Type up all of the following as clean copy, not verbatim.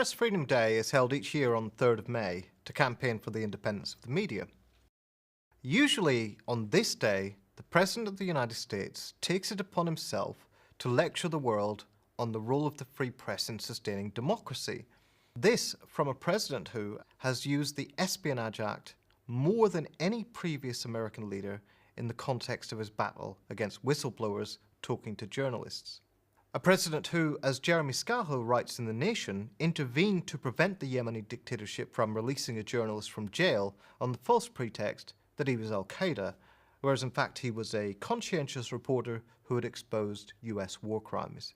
Press Freedom Day is held each year on the 3rd of May to campaign for the independence of the media. Usually on this day, the President of the United States takes it upon himself to lecture the world on the role of the free press in sustaining democracy. This from a president who has used the Espionage Act more than any previous American leader in the context of his battle against whistleblowers talking to journalists. A president who, as Jeremy Scahill writes in The Nation, intervened to prevent the Yemeni dictatorship from releasing a journalist from jail on the false pretext that he was Al-Qaeda, whereas in fact he was a conscientious reporter who had exposed US war crimes.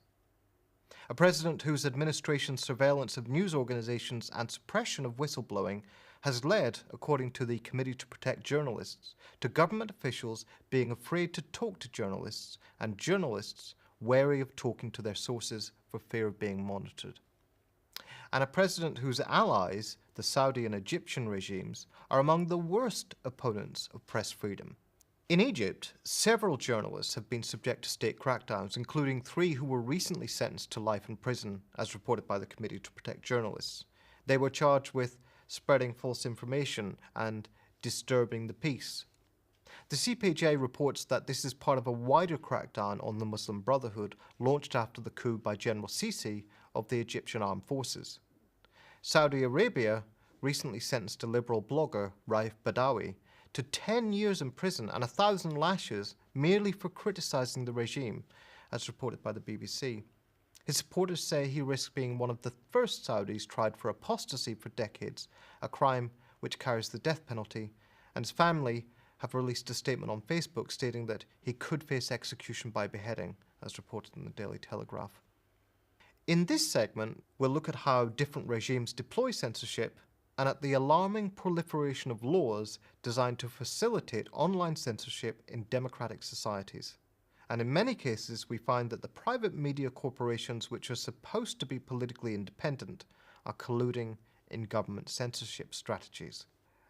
A president whose administration's surveillance of news organizations and suppression of whistleblowing has led, according to the Committee to Protect Journalists, to government officials being afraid to talk to journalists and journalists wary of talking to their sources for fear of being monitored. And a president whose allies, the Saudi and Egyptian regimes, are among the worst opponents of press freedom. In Egypt, several journalists have been subject to state crackdowns, including 3 who were recently sentenced to life in prison, as reported by the Committee to Protect Journalists. They were charged with spreading false information and disturbing the peace. The CPJ reports that this is part of a wider crackdown on the Muslim Brotherhood launched after the coup by General Sisi of the Egyptian Armed Forces. Saudi Arabia recently sentenced a liberal blogger, Raif Badawi, to 10 years in prison and 1,000 lashes merely for criticising the regime, as reported by the BBC. His supporters say he risks being one of the first Saudis tried for apostasy for decades, a crime which carries the death penalty, and his family have released a statement on Facebook stating that he could face execution by beheading, as reported in the Daily Telegraph. In this segment, we'll look at how different regimes deploy censorship and at the alarming proliferation of laws designed to facilitate online censorship in democratic societies. And in many cases, we find that the private media corporations which are supposed to be politically independent are colluding in government censorship strategies.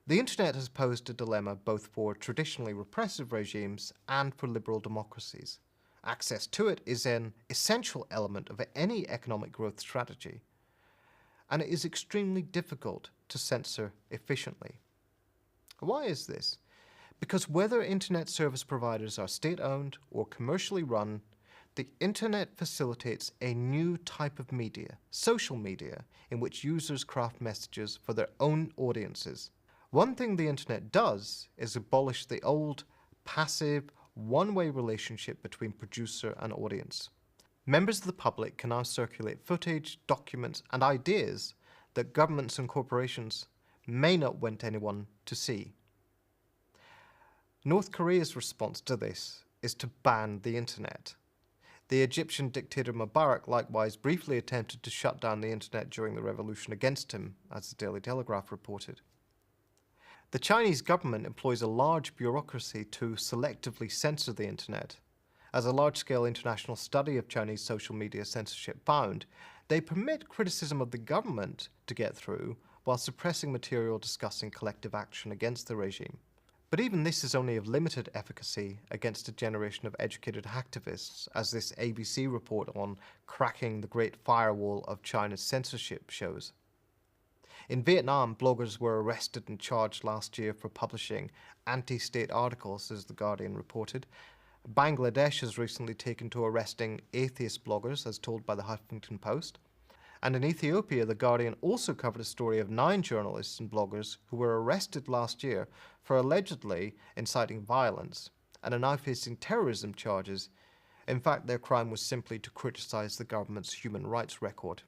The internet has posed a dilemma both for traditionally repressive regimes and for liberal democracies. Access to it is an essential element of any economic growth strategy, and it is extremely difficult to censor efficiently. Why is this? Because whether internet service providers are state-owned or commercially run, the internet facilitates a new type of media, social media, in which users craft messages for their own audiences. One thing the internet does is abolish the old, passive, one-way relationship between producer and audience. Members of the public can now circulate footage, documents, and ideas that governments and corporations may not want anyone to see. North Korea's response to this is to ban the internet. The Egyptian dictator Mubarak likewise briefly attempted to shut down the internet during the revolution against him, as the Daily Telegraph reported. The Chinese government employs a large bureaucracy to selectively censor the internet. As a large-scale international study of Chinese social media censorship found, they permit criticism of the government to get through while suppressing material discussing collective action against the regime. But even this is only of limited efficacy against a generation of educated hacktivists, as this ABC report on cracking the Great Firewall of China's censorship shows. In Vietnam, bloggers were arrested and charged last year for publishing anti-state articles, as The Guardian reported. Bangladesh has recently taken to arresting atheist bloggers, as told by the Huffington Post. And in Ethiopia, The Guardian also covered a story of 9 journalists and bloggers who were arrested last year for allegedly inciting violence and are now facing terrorism charges. In fact, their crime was simply to criticize the government's human rights record.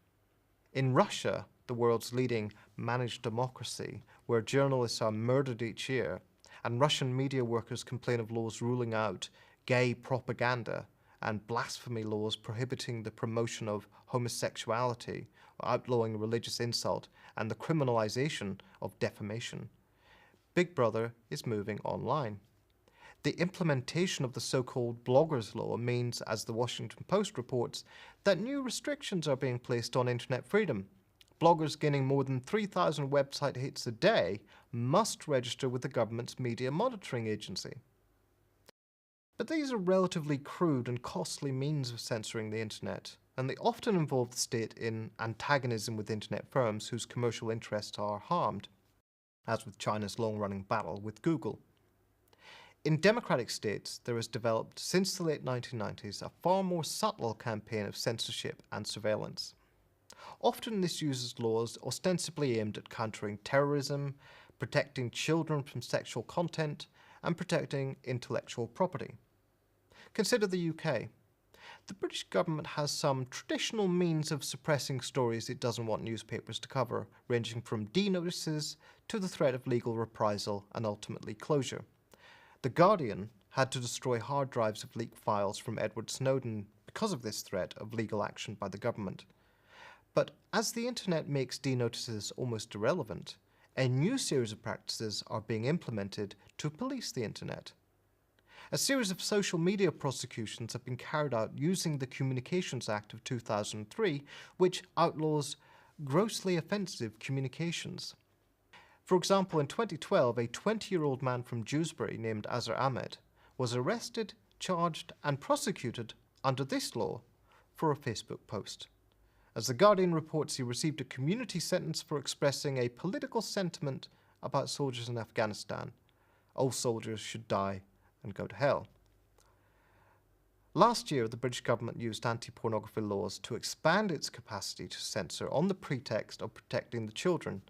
In Russia, the world's leading managed democracy, where journalists are murdered each year, and Russian media workers complain of laws ruling out gay propaganda and blasphemy laws prohibiting the promotion of homosexuality, outlawing religious insult, and the criminalization of defamation. Big Brother is moving online. The implementation of the so-called bloggers' law means, as the Washington Post reports, that new restrictions are being placed on internet freedom. Bloggers gaining more than 3,000 website hits a day must register with the government's media monitoring agency. But these are relatively crude and costly means of censoring the internet, and they often involve the state in antagonism with internet firms whose commercial interests are harmed, as with China's long-running battle with Google. In democratic states, there has developed since the late 1990s a far more subtle campaign of censorship and surveillance. Often this uses laws ostensibly aimed at countering terrorism, protecting children from sexual content, and protecting intellectual property. Consider the UK. The British government has some traditional means of suppressing stories it doesn't want newspapers to cover, ranging from de-notices to the threat of legal reprisal and ultimately closure. The Guardian had to destroy hard drives of leaked files from Edward Snowden because of this threat of legal action by the government. But as the internet makes de-notices almost irrelevant, a new series of practices are being implemented to police the internet. A series of social media prosecutions have been carried out using the Communications Act of 2003, which outlaws grossly offensive communications. For example, in 2012, a 20-year-old man from Dewsbury named Azhar Ahmed was arrested, charged, and prosecuted under this law for a Facebook post. As The Guardian reports, he received a community sentence for expressing a political sentiment about soldiers in Afghanistan. All soldiers should die and go to hell. Last year, the British government used anti-pornography laws to expand its capacity to censor on the pretext of protecting the children,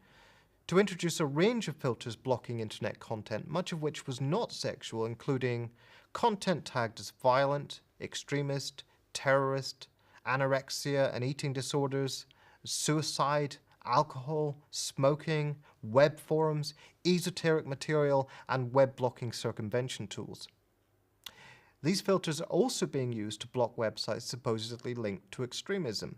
to introduce a range of filters blocking internet content, much of which was not sexual, including content tagged as violent, extremist, terrorist, anorexia and eating disorders, suicide, alcohol, smoking, web forums, esoteric material, and web blocking circumvention tools. These filters are also being used to block websites supposedly linked to extremism.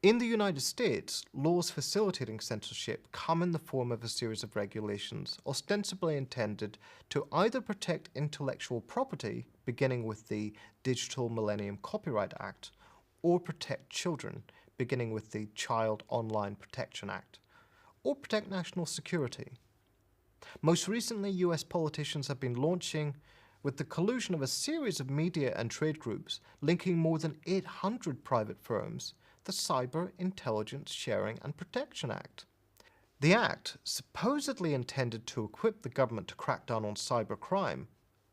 In the United States, laws facilitating censorship come in the form of a series of regulations ostensibly intended to either protect intellectual property, beginning with the Digital Millennium Copyright Act, or protect children, beginning with the Child Online Protection Act, or protect national security. Most recently, US politicians have been launching with the collusion of a series of media and trade groups linking more than 800 private firms, the Cyber Intelligence Sharing and Protection Act. The Act, supposedly intended to equip the government to crack down on cybercrime,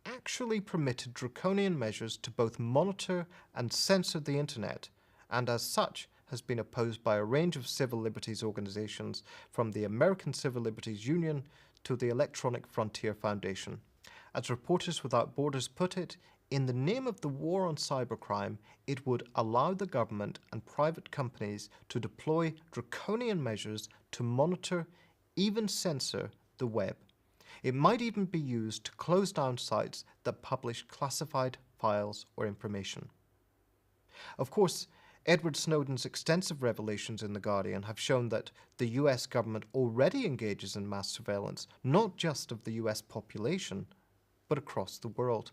actually permitted draconian measures to both monitor and censor the internet, and as such has been opposed by a range of civil liberties organizations, from the American Civil Liberties Union to the Electronic Frontier Foundation. As Reporters Without Borders put it, in the name of the war on cybercrime, it would allow the government and private companies to deploy draconian measures to monitor, even censor, the web. It might even be used to close down sites that publish classified files or information. Of course, Edward Snowden's extensive revelations in The Guardian have shown that the US government already engages in mass surveillance, not just of the US population, but across the world.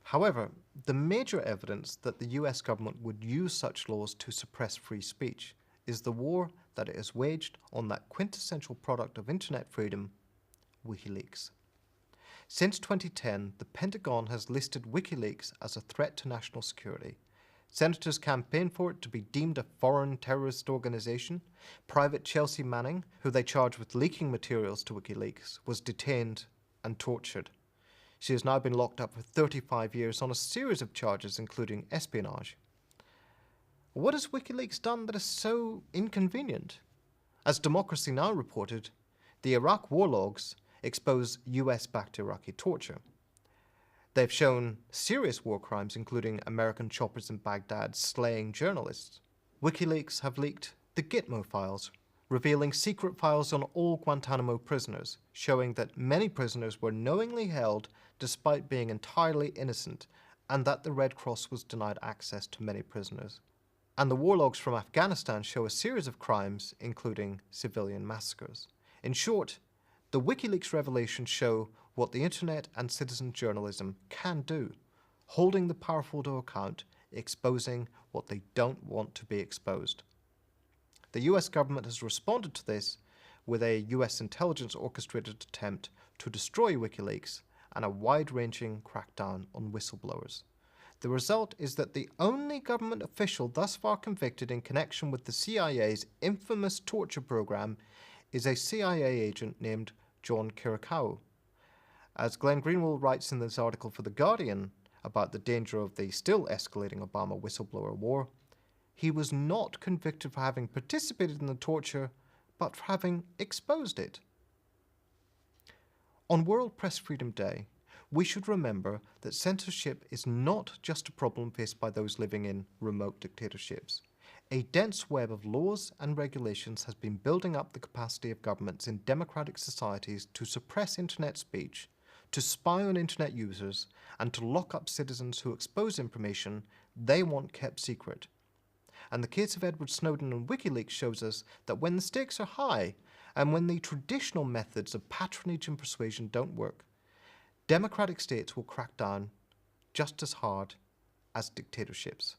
However, the major evidence that the US government would use such laws to suppress free speech is the war that it has waged on that quintessential product of internet freedom, WikiLeaks. Since 2010, the Pentagon has listed WikiLeaks as a threat to national security. Senators campaigned for it to be deemed a foreign terrorist organization. Private Chelsea Manning, who they charged with leaking materials to WikiLeaks, was detained and tortured. She has now been locked up for 35 years on a series of charges, including espionage. What has WikiLeaks done that is so inconvenient? As Democracy Now! Reported, the Iraq war logs expose US-backed Iraqi torture. They've shown serious war crimes, including American choppers in Baghdad slaying journalists. WikiLeaks have leaked the Gitmo files, revealing secret files on all Guantanamo prisoners, showing that many prisoners were knowingly held despite being entirely innocent, and that the Red Cross was denied access to many prisoners. And the war logs from Afghanistan show a series of crimes, including civilian massacres. In short, the WikiLeaks revelations show what the internet and citizen journalism can do, holding the powerful to account, exposing what they don't want to be exposed. The US government has responded to this with a US intelligence orchestrated attempt to destroy WikiLeaks and a wide-ranging crackdown on whistleblowers. The result is that the only government official thus far convicted in connection with the CIA's infamous torture program is a CIA agent named John Kirikawa. As Glenn Greenwald writes in this article for The Guardian about the danger of the still escalating Obama whistleblower war, he was not convicted for having participated in the torture, but for having exposed it. On World Press Freedom Day, we should remember that censorship is not just a problem faced by those living in remote dictatorships. A dense web of laws and regulations has been building up the capacity of governments in democratic societies to suppress internet speech, to spy on internet users, and to lock up citizens who expose information they want kept secret. And the case of Edward Snowden and WikiLeaks shows us that when the stakes are high, and when the traditional methods of patronage and persuasion don't work, democratic states will crack down just as hard as dictatorships.